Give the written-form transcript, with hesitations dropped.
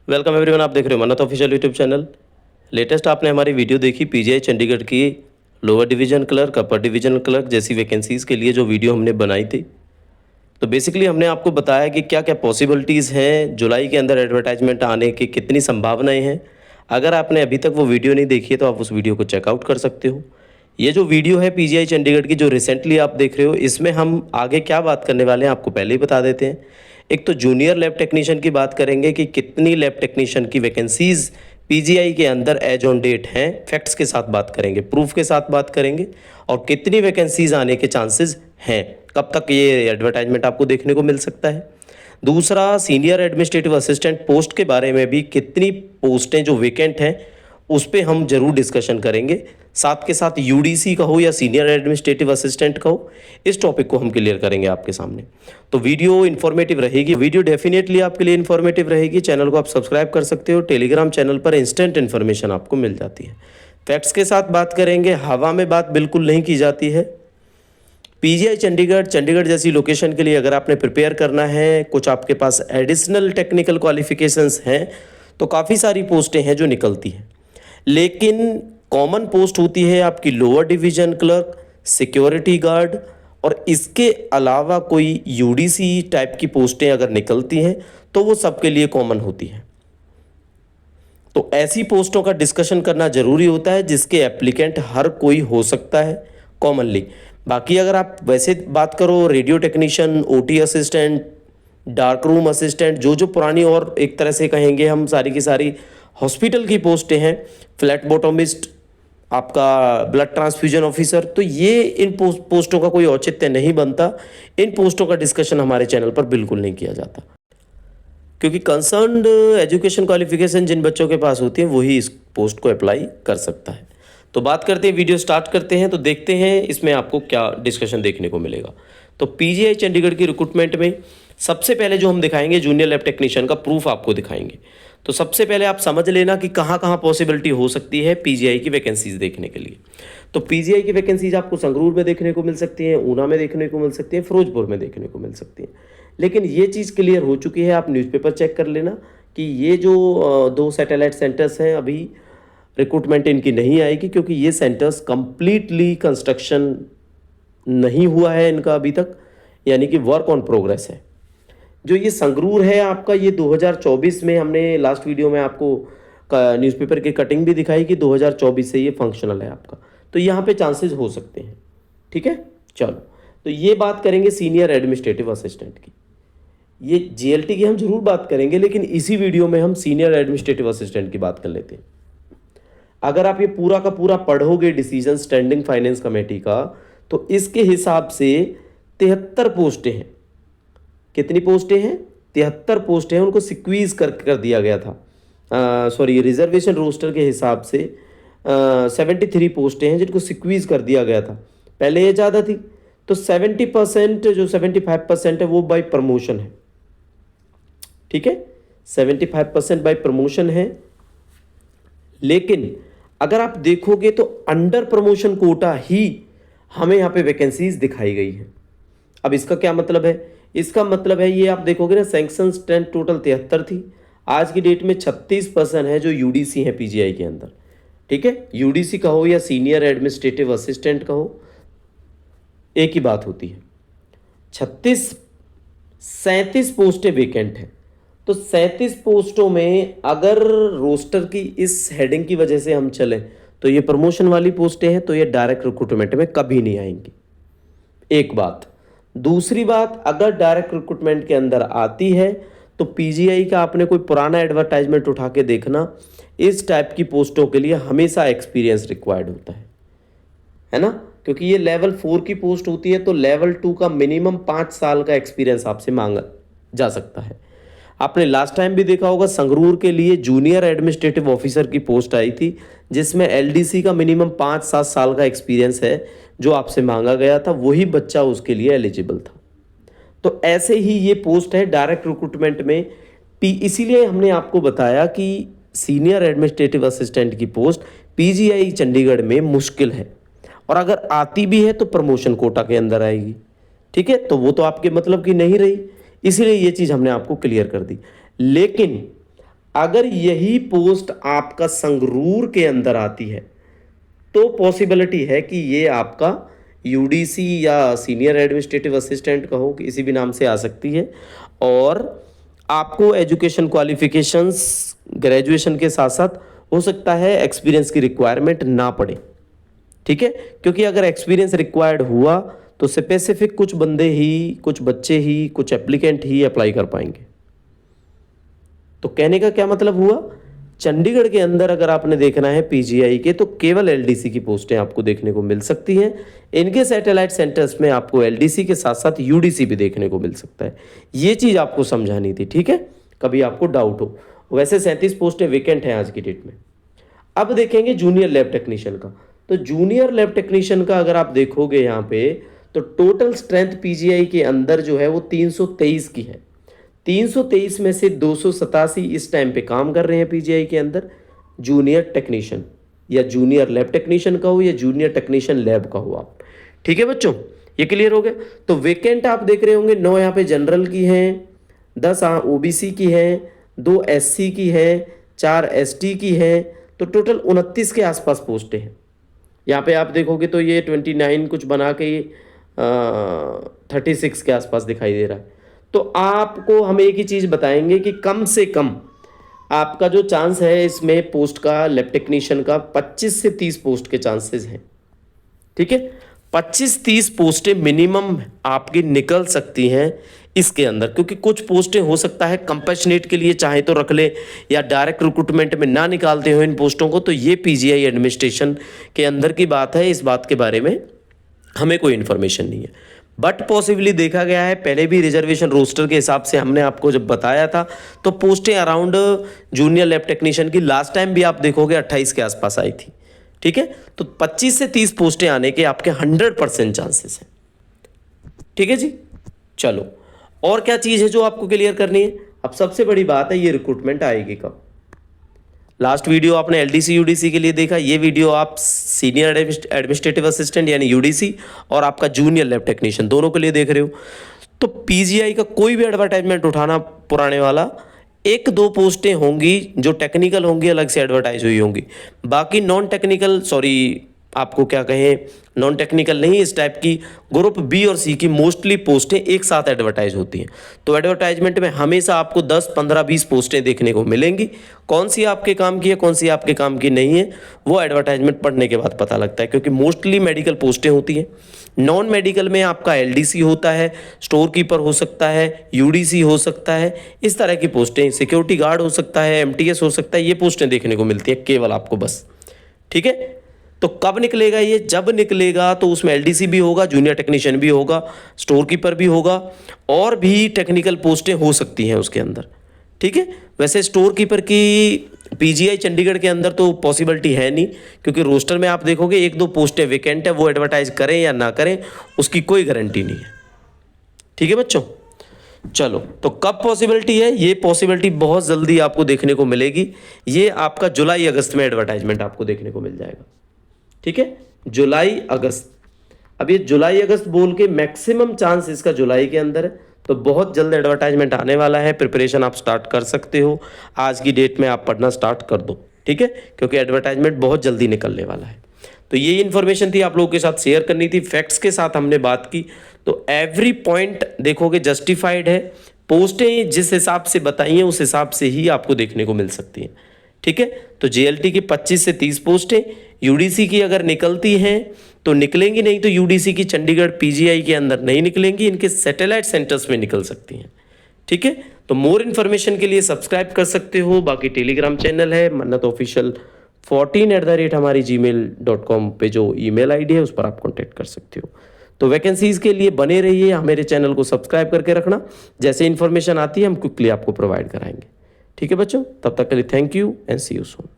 Welcome everyone, आप देख रहे हो मन्नत ऑफिशियल यूट्यूब चैनल। लेटेस्ट आपने हमारी वीडियो देखी पीजीआई चंडीगढ़ की lower division clerk, upper division clerk जैसी वैकेंसीज़ के लिए जो वीडियो हमने बनाई थी। तो बेसिकली हमने आपको बताया कि क्या क्या पॉसिबिलिटीज़ हैं, जुलाई के अंदर एडवर्टाइजमेंट आने की कितनी संभावनाएं हैं। अगर आपने अभी तक वो वीडियो नहीं देखी है तो आप उस वीडियो को चेकआउट कर सकते हो। ये जो वीडियो है पीजीआई चंडीगढ़ की जो रिसेंटली आप देख रहे हो, इसमें हम आगे क्या बात करने वाले हैं आपको पहले ही बता देते हैं। एक तो जूनियर लैब टेक्नीशियन की बात करेंगे कि कितनी लैब टेक्नीशियन की वैकेंसीज़ पीजीआई के अंदर एज ऑन डेट हैं, फैक्ट्स के साथ बात करेंगे, प्रूफ के साथ बात करेंगे, और कितनी वैकेंसीज़ आने के चांसेस हैं, कब तक ये एडवर्टाइजमेंट आपको देखने को मिल सकता है। दूसरा, सीनियर एडमिनिस्ट्रेटिव असिस्टेंट पोस्ट के बारे में भी कितनी पोस्टें जो वेकेंट हैं उस पर हम जरूर डिस्कशन करेंगे। साथ के साथ यूडीसी का हो या सीनियर एडमिनिस्ट्रेटिव असिस्टेंट का हो, इस टॉपिक को हम क्लियर करेंगे आपके सामने। तो वीडियो इन्फॉर्मेटिव रहेगी, वीडियो डेफिनेटली आपके लिए इन्फॉर्मेटिव रहेगी। चैनल को आप सब्सक्राइब कर सकते हो। टेलीग्राम चैनल पर इंस्टेंट इन्फॉर्मेशन आपको मिल जाती है। फैक्ट्स के साथ बात करेंगे, हवा में बात बिल्कुल नहीं की जाती है। पीजीआई चंडीगढ़ जैसी लोकेशन के लिए अगर आपने प्रिपेयर करना है, कुछ आपके पास एडिशनल टेक्निकल क्वालिफिकेशंस हैं, तो काफ़ी सारी पोस्टें हैं जो निकलती हैं। लेकिन कॉमन पोस्ट होती है आपकी lower division clerk, security guard, और इसके अलावा कोई यूडीसी टाइप की पोस्टें अगर निकलती हैं तो वो सबके लिए कॉमन होती हैं। तो ऐसी पोस्टों का डिस्कशन करना जरूरी होता है जिसके एप्लीकेंट हर कोई हो सकता है कॉमनली। बाकी अगर आप वैसे बात करो, radio technician, OT assistant, dark room assistant, जो जो पुरानी और एक तरह से कहेंगे हम सारी की सारी हॉस्पिटल की पोस्टें हैं, फ्लैट बॉटमिस्ट, आपका ब्लड ट्रांसफ्यूजन ऑफिसर, तो ये इन पोस्टों का कोई औचित्य नहीं बनता। इन पोस्टों का डिस्कशन हमारे चैनल पर बिल्कुल नहीं किया जाता, क्योंकि कंसर्न्ड एजुकेशन क्वालिफिकेशन जिन बच्चों के पास होती है वही इस पोस्ट को अप्लाई कर सकता है। तो बात करते हैं, वीडियो स्टार्ट करते हैं। तो देखते हैं इसमें आपको क्या डिस्कशन देखने को मिलेगा। तो पीजीआई चंडीगढ़ की रिक्रूटमेंट में सबसे पहले जो हम दिखाएंगे जूनियर लैब टेक्नीशियन का प्रूफ आपको दिखाएंगे। तो सबसे पहले आप समझ लेना कि कहाँ कहाँ पॉसिबिलिटी हो सकती है पीजीआई की वैकेंसीज देखने के लिए। तो पीजीआई की वैकेंसीज आपको संगरूर में देखने को मिल सकती हैं, ऊना में देखने को मिल सकती है, फिरोजपुर में देखने को मिल सकती है। लेकिन ये चीज़ क्लियर हो चुकी है, आप न्यूज़पेपर चेक कर लेना कि ये जो 2 सैटेलाइट सेंटर्स हैं, अभी रिक्रूटमेंट इनकी नहीं आएगी, क्योंकि ये सेंटर्स कंप्लीटली कंस्ट्रक्शन नहीं हुआ है इनका अभी तक, यानी कि वर्क ऑन प्रोग्रेस है। जो ये संगरूर है आपका, ये 2024 में हमने लास्ट वीडियो में आपको न्यूज़पेपर की कटिंग भी दिखाई कि 2024 से ये फंक्शनल है आपका। तो यहाँ पे चांसेस हो सकते हैं। ठीक है, चलो तो ये बात करेंगे सीनियर एडमिनिस्ट्रेटिव असिस्टेंट की। ये जीएलटी की हम जरूर बात करेंगे, लेकिन इसी वीडियो में हम सीनियर एडमिनिस्ट्रेटिव असिस्टेंट की बात कर लेते हैं। अगर आप ये पूरा का पूरा पढ़ोगे डिसीजन स्टैंडिंग फाइनेंस कमेटी का, तो इसके हिसाब से 73 पोस्टें हैं। कितनी पोस्टें हैं? 73 पोस्टें हैं। उनको सिक्वीज कर दिया गया था, सॉरी, रिजर्वेशन रोस्टर के हिसाब से 73 पोस्टें हैं जिनको सिक्वीज कर दिया गया था। पहले ये ज़्यादा थी। तो 70% जो 75% है वो बाय प्रमोशन है। ठीक है, 75% बाय प्रमोशन है। लेकिन अगर आप देखोगे तो अंडर प्रमोशन कोटा ही हमें यहाँ पे वैकेंसीज दिखाई गई है। अब इसका क्या मतलब है? इसका मतलब है, ये आप देखोगे ना, सैंक्शन स्ट्रेंथ टोटल 73 थी, आज की डेट में 36% है जो यूडीसी है पीजीआई के अंदर। ठीक है, यूडीसी का हो या सीनियर एडमिनिस्ट्रेटिव असिस्टेंट का हो, एक ही बात होती है। 37 पोस्टें वेकेंट हैं। तो 37 पोस्टों में अगर रोस्टर की इस हेडिंग की वजह से हम चलें तो ये प्रमोशन वाली पोस्टें हैं, तो ये डायरेक्ट रिक्रूटमेंट में कभी नहीं आएंगी। एक बात। दूसरी बात, अगर डायरेक्ट रिक्रूटमेंट के अंदर आती है तो पीजीआई का आपने कोई पुराना एडवर्टाइजमेंट उठा के देखना, इस टाइप की पोस्टों के लिए हमेशा एक्सपीरियंस रिक्वायर्ड होता है ना, क्योंकि ये लेवल 4 की पोस्ट होती है। तो लेवल 2 का मिनिमम 5 साल का एक्सपीरियंस आपसे मांगा जा सकता है। आपने लास्ट टाइम भी देखा होगा, संगरूर के लिए जूनियर एडमिनिस्ट्रेटिव ऑफिसर की पोस्ट आई थी, जिसमें एलडीसी का मिनिमम 5-7 साल का एक्सपीरियंस है जो आपसे मांगा गया था, वही बच्चा उसके लिए एलिजिबल था। तो ऐसे ही ये पोस्ट है डायरेक्ट रिक्रूटमेंट में। इसीलिए हमने आपको बताया कि सीनियर एडमिनिस्ट्रेटिव असिस्टेंट की पोस्ट पीजीआई चंडीगढ़ में मुश्किल है, और अगर आती भी है तो प्रमोशन कोटा के अंदर आएगी। ठीक है, तो वो तो आपके मतलब की नहीं रही, इसीलिए ये चीज़ हमने आपको क्लियर कर दी। लेकिन अगर यही पोस्ट आपका संगरूर के अंदर आती है तो पॉसिबिलिटी है कि ये आपका यूडीसी या सीनियर एडमिनिस्ट्रेटिव असिस्टेंट कहो, किसी भी नाम से आ सकती है, और आपको एजुकेशन क्वालिफिकेशंस ग्रेजुएशन के साथ साथ हो सकता है एक्सपीरियंस की रिक्वायरमेंट ना पड़े, ठीक है। क्योंकि अगर एक्सपीरियंस रिक्वायर्ड हुआ तो स्पेसिफिक कुछ बंदे ही, कुछ बच्चे ही, कुछ एप्लीकेंट ही अप्लाई कर पाएंगे। तो कहने का क्या मतलब हुआ, चंडीगढ़ के अंदर अगर आपने देखना है पीजीआई के तो केवल एलडीसी की पोस्टें आपको देखने को मिल सकती हैं। इनके सैटेलाइट सेंटर्स में आपको एलडीसी के साथ साथ यूडीसी भी देखने को मिल सकता है। ये चीज़ आपको समझानी थी, ठीक है, कभी आपको डाउट हो। वैसे 37 पोस्टें वेकेंट हैं आज की डेट में। अब देखेंगे जूनियर लैब टेक्नीशियन का। तो जूनियर लैब टेक्नीशियन का अगर आप देखोगे यहाँ पे तो टोटल स्ट्रेंथ पीजीआई के अंदर जो है वो 323 की है। 323 में से 287 इस टाइम पे काम कर रहे हैं पीजीआई के अंदर जूनियर टेक्नीशियन, या जूनियर लैब टेक्नीशियन का हो या जूनियर टेक्नीशियन लैब का हो आप, ठीक है बच्चों, ये क्लियर हो गया। तो वेकेंट आप देख रहे होंगे 9 यहाँ पे जनरल की हैं, 10 ओबीसी की हैं, 2 एससी की है, 4 एसटी की है, तो टोटल 29 के आसपास पोस्टें हैं। यहाँ पे आप देखोगे तो ये 29 कुछ बना के 36 के आसपास दिखाई दे रहा है। तो आपको हम एक ही चीज़ बताएंगे कि कम से कम आपका जो चांस है इसमें पोस्ट का, लैब टेक्नीशियन का 25 से 30 पोस्ट के चांसेस हैं, ठीक है। 25-30 पोस्टें मिनिमम आपकी निकल सकती हैं इसके अंदर, क्योंकि कुछ पोस्टें हो सकता है कंपैशनेट के लिए चाहे तो रख ले या डायरेक्ट रिक्रूटमेंट में ना निकालते हो इन पोस्टों को। तो ये पीजीआई एडमिनिस्ट्रेशन के अंदर की बात है, इस बात के बारे में हमें कोई इन्फॉर्मेशन नहीं है। बट पॉसिबली देखा गया है, पहले भी रिजर्वेशन रोस्टर के हिसाब से हमने आपको जब बताया था तो पोस्टें अराउंड जूनियर लैब टेक्नीशियन की लास्ट टाइम भी आप देखोगे 28 के आसपास आई थी, ठीक है। तो 25 से 30 पोस्टें आने के आपके 100% चांसेस हैं, ठीक है जी। चलो, और क्या चीज़ है जो आपको क्लियर करनी है। अब सबसे बड़ी बात है, ये रिक्रूटमेंट आएगी कब। लास्ट वीडियो आपने एलडीसी यूडीसी के लिए देखा, ये वीडियो आप सीनियर एडमिनिस्ट्रेटिव असिस्टेंट यानी यूडीसी और आपका जूनियर लैब टेक्नीशियन दोनों के लिए देख रहे हो। तो पीजीआई का कोई भी एडवर्टाइजमेंट उठाना पुराने वाला, 1-2 पोस्टें होंगी जो टेक्निकल होंगी, अलग से एडवर्टाइज हुई होंगी। बाकी नॉन टेक्निकल, सॉरी आपको क्या कहें, नॉन टेक्निकल नहीं, इस टाइप की ग्रुप बी और सी की मोस्टली पोस्टें एक साथ एडवर्टाइज होती हैं। तो एडवर्टाइजमेंट में हमेशा आपको 10, 15, 20 पोस्टें देखने को मिलेंगी। कौन सी आपके काम की है, कौन सी आपके काम की नहीं है, वो एडवर्टाइजमेंट पढ़ने के बाद पता लगता है, क्योंकि मोस्टली मेडिकल पोस्टें होती हैं। नॉन मेडिकल में आपका एलडीसी होता है, स्टोर कीपर हो सकता है, यूडीसी हो सकता है, इस तरह की पोस्टें, सिक्योरिटी गार्ड हो सकता है, एमटीएस हो सकता है, ये पोस्टें देखने को मिलती है केवल आपको बस, ठीक है। तो कब निकलेगा ये, जब निकलेगा तो उसमें एलडीसी भी होगा, जूनियर टेक्नीशियन भी होगा, स्टोर कीपर भी होगा, और भी टेक्निकल पोस्टें हो सकती हैं उसके अंदर, ठीक है। वैसे स्टोर कीपर की पीजीआई चंडीगढ़ के अंदर तो पॉसिबिलिटी है नहीं, क्योंकि रोस्टर में आप देखोगे 1-2 पोस्टें वेकेंट है, वो एडवर्टाइज करें या ना करें उसकी कोई गारंटी नहीं है, ठीक है बच्चों। चलो, तो कब पॉसिबिलिटी है, ये पॉसिबिलिटी बहुत जल्दी आपको देखने को मिलेगी। ये आपका जुलाई अगस्त में एडवर्टाइजमेंट आपको देखने को मिल जाएगा, ठीक है, जुलाई अगस्त। अब ये जुलाई अगस्त बोल के मैक्सिमम चांस इसका जुलाई के अंदर है, तो बहुत जल्द एडवर्टाइजमेंट आने वाला है। प्रिपरेशन आप स्टार्ट कर सकते हो, आज की डेट में आप पढ़ना स्टार्ट कर दो, ठीक है, क्योंकि एडवर्टाइजमेंट बहुत जल्दी निकलने वाला है। तो ये इन्फॉर्मेशन थी आप लोगों के साथ शेयर करनी थी, फैक्ट्स के साथ हमने बात की। तो एवरी पॉइंट देखोगे जस्टिफाइड है, पोस्टें जिस हिसाब से बताई हैं उस हिसाब से ही आपको देखने को मिल सकती हैं, ठीक है। तो जेएलटी की 25 से 30 पोस्टें, यूडीसी की अगर निकलती हैं तो निकलेंगी, नहीं तो यूडीसी की चंडीगढ़ पीजीआई के अंदर नहीं निकलेंगी, इनके सैटेलाइट सेंटर्स में निकल सकती हैं, ठीक है। तो मोर इन्फॉर्मेशन के लिए सब्सक्राइब कर सकते हो। बाकी टेलीग्राम चैनल है मन्नत ऑफिशियल 14 हमारी gmail.com पे जो ईमेल आईडी है उस पर आप कॉन्टैक्ट कर सकते हो। तो वैकेंसीज़ के लिए बने रहिए, हमारे चैनल को सब्सक्राइब करके रखना, जैसे इन्फॉर्मेशन आती है हम क्विकली आपको प्रोवाइड कराएंगे, ठीक है बच्चों। तब तक के लिए thank you and see you soon.